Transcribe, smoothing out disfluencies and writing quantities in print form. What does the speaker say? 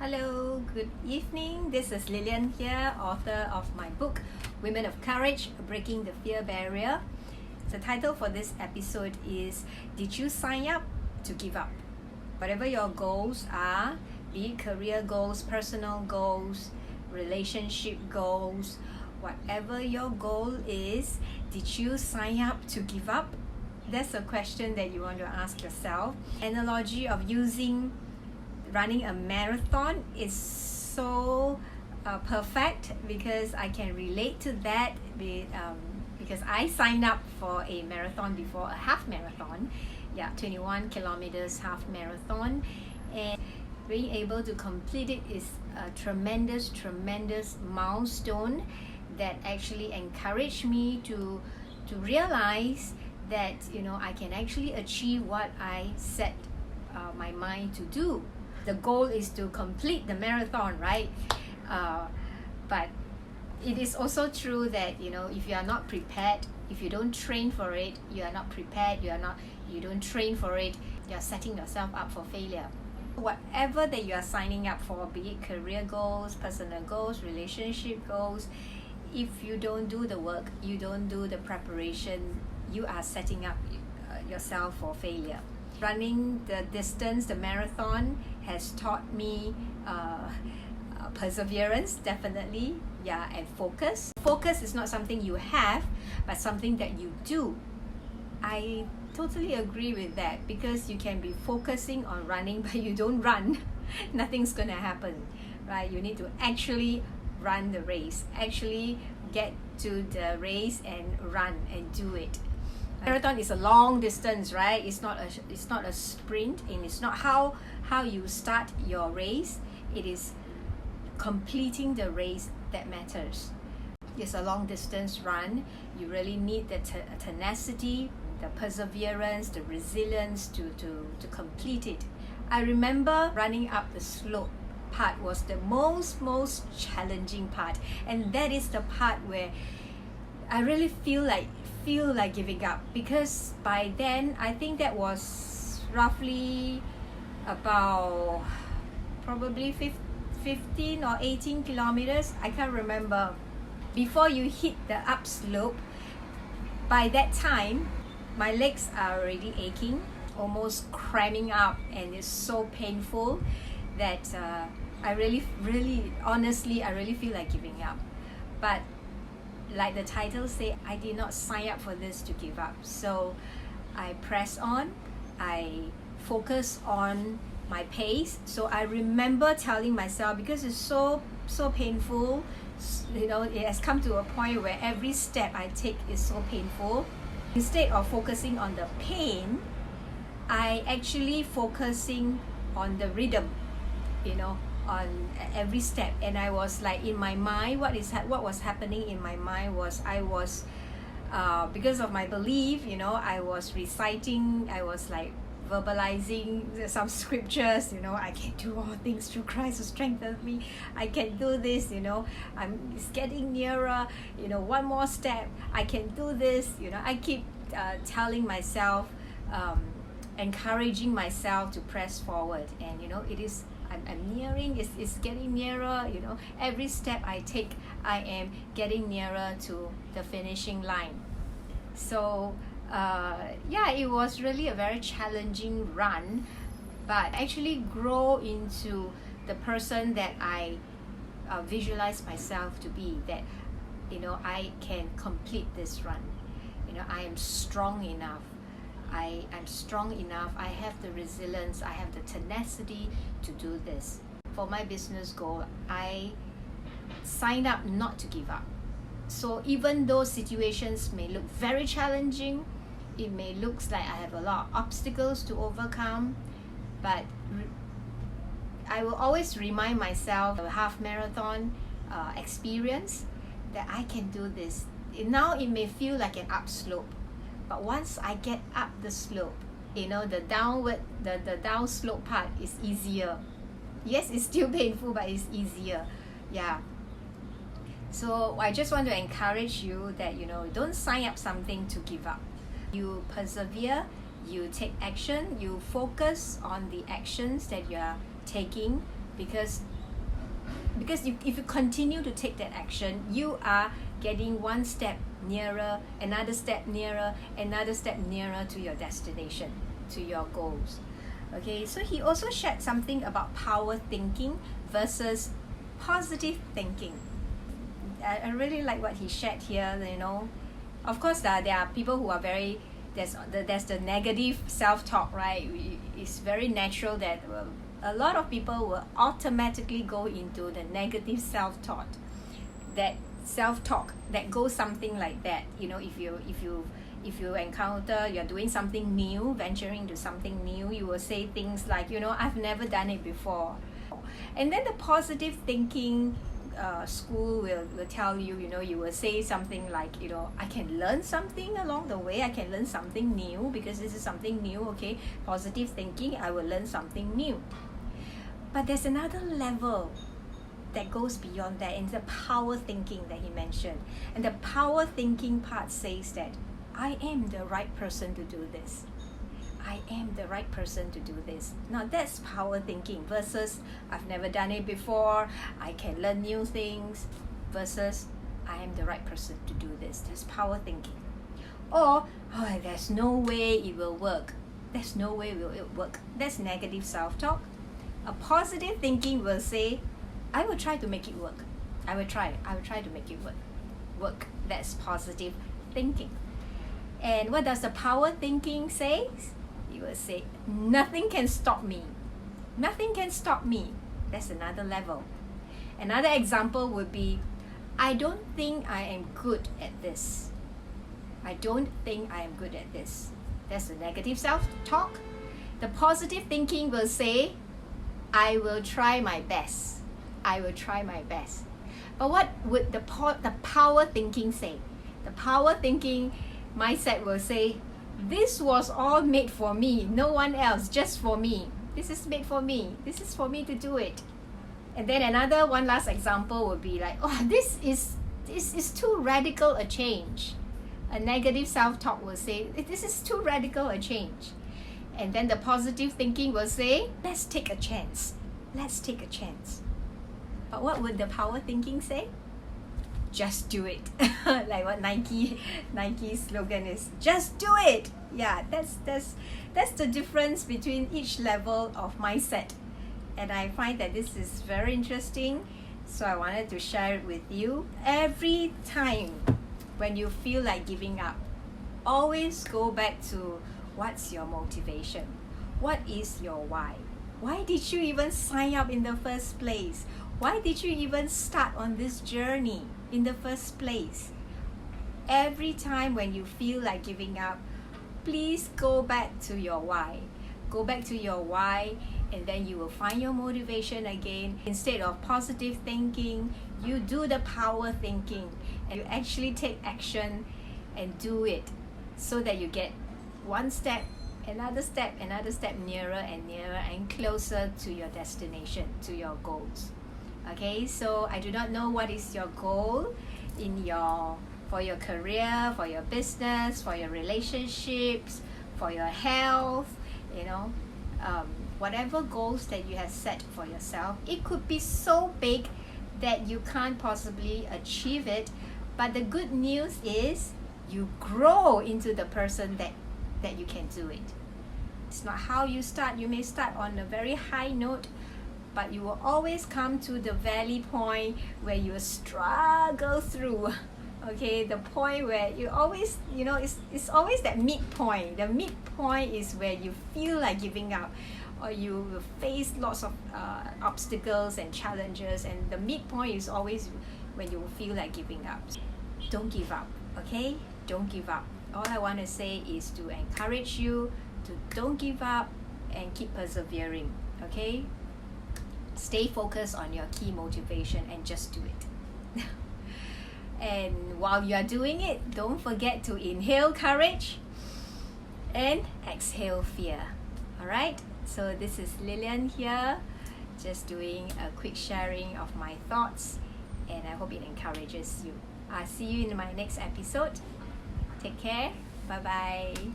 Hello, good evening. This is Lillian here, author of my book, Women of Courage, Breaking the Fear Barrier. The title for this episode is, Did You Sign Up to Give Up? Whatever your goals are, be it career goals, personal goals, relationship goals, whatever your goal is, did you sign up to give up? That's a question that you want to ask yourself. Analogy of running a marathon is so perfect because I can relate to that because I signed up for a marathon before, a half marathon, 21 kilometers half marathon, and being able to complete it is a tremendous milestone that actually encouraged me to realize that I can actually achieve what I set my mind to do. The goal is to complete the marathon, right? But it is also true that if you are not prepared, if you don't train for it, you are not prepared, you don't train for it, you are setting yourself up for failure. Whatever that you are signing up for, be it career goals, personal goals, relationship goals, if you don't do the work, you don't do the preparation, you are setting up yourself for failure. Running the distance, the marathon, has taught me perseverance, definitely, and focus. Focus is not something you have, but something that you do. I totally agree with that, because you can be focusing on running, but you don't run, nothing's gonna happen, right? You need to actually run the race, actually get to the race and run and do it. Marathon is a long distance, right? It's not a sprint, and it's not how you start your race. It is completing the race that matters. It's a long distance run. You really need the tenacity, the perseverance, the resilience to complete it. I remember running up the slope part was the most challenging part, and that is the part where I really feel like giving up, because by then I think that was roughly about probably 15 or 18 kilometers, I can't remember, before you hit the upslope. By that time my legs are already aching, almost cramming up, and it's so painful that I really honestly I really feel like giving up. But like the title say, I did not sign up for this to give up. So I press on, I focus on my pace. So I remember telling myself, because it's so painful, it has come to a point where every step I take is so painful. Instead of focusing on the pain, I actually focusing on the rhythm, on every step. And I was like, in my mind, what was happening in my mind was, I was because of my belief, I was reciting, I was like verbalizing some scriptures, I can do all things through Christ who strengthens me, I can do this, it's getting nearer, one more step, I can do this, I keep telling myself, encouraging myself to press forward. And it is, I'm nearing, it's getting nearer, every step I take, I am getting nearer to the finishing line. So it was really a very challenging run, but actually grow into the person that I visualize myself to be, that I can complete this run. I am strong enough, I'm strong enough, I have the resilience, I have the tenacity to do this. For my business goal, I signed up not to give up. So even though situations may look very challenging, it may look like I have a lot of obstacles to overcome, but I will always remind myself of a half marathon experience, that I can do this. Now it may feel like an upslope, but once I get up the slope, the down slope part is easier. Yes, it's still painful, but it's easier. So I just want to encourage you that don't sign up something to give up. You persevere, you take action, you focus on the actions that you are taking, because if you continue to take that action, you are getting one step nearer, another step nearer, another step nearer to your destination, to your goals. Okay, so he also shared something about power thinking versus positive thinking. I really like what he shared here. Of course, there are people who are there's the negative self-talk, right? It's very natural that a lot of people will automatically go into the negative self-talk that goes something like that. If you encounter you're doing something new, venturing into something new, you will say things like, I've never done it before. And then the positive thinking school will tell you, you will say something like, I can learn something along the way, I can learn something new because this is something new. Okay, positive thinking, I will learn something new. But there's another level that goes beyond that, and the power thinking that he mentioned. And the power thinking part says that I am the right person to do this. I am the right person to do this. Now that's power thinking versus I've never done it before, I can learn new things, versus I am the right person to do this. That's power thinking. Or, there's no way it will work. There's no way will it work. That's negative self-talk. A positive thinking will say, I will try to make it work. I will try to make it work. That's positive thinking. And what does the power thinking say? It will say, nothing can stop me. Nothing can stop me. That's another level. Another example would be, I don't think I am good at this. I don't think I am good at this. That's the negative self-talk. The positive thinking will say, I will try my best. I will try my best. But what would the power thinking say? The power thinking mindset will say, this was all made for me, no one else, just for me. This is made for me. This is for me to do it. And then one last example would be like, this is too radical a change. A negative self-talk will say, this is too radical a change. And then the positive thinking will say, let's take a chance. Let's take a chance. But what would the power thinking say? Just do it. Like what Nike slogan is, just do it. Yeah, that's the difference between each level of mindset. And I find that this is very interesting, so I wanted to share it with you. Every time when you feel like giving up, always go back to what's your motivation? What is your why? Why did you even sign up in the first place? Why did you even start on this journey in the first place? Every time when you feel like giving up, please go back to your why. Go back to your why, and then you will find your motivation again. Instead of positive thinking, you do the power thinking, and you actually take action and do it, so that you get one step, another step nearer and nearer and closer to your destination, to your goals. Okay, so I do not know what is your goal for your career, for your business, for your relationships, for your health, whatever goals that you have set for yourself. It could be so big that you can't possibly achieve it, but the good news is you grow into the person that you can do it. It's not how you start. You may start on a very high note, but you will always come to the valley point where you struggle through. Okay, the point where you always, it's always that midpoint. The midpoint is where you feel like giving up, or you will face lots of obstacles and challenges, and the midpoint is always when you feel like giving up. Don't give up, okay? Don't give up. All I want to say is to encourage you to don't give up and keep persevering, okay? Stay focused on your key motivation and just do it. And while you are doing it, don't forget to inhale courage and exhale fear. Alright, so this is Lillian here, just doing a quick sharing of my thoughts, and I hope it encourages you. I'll see you in my next episode. Take care. Bye bye.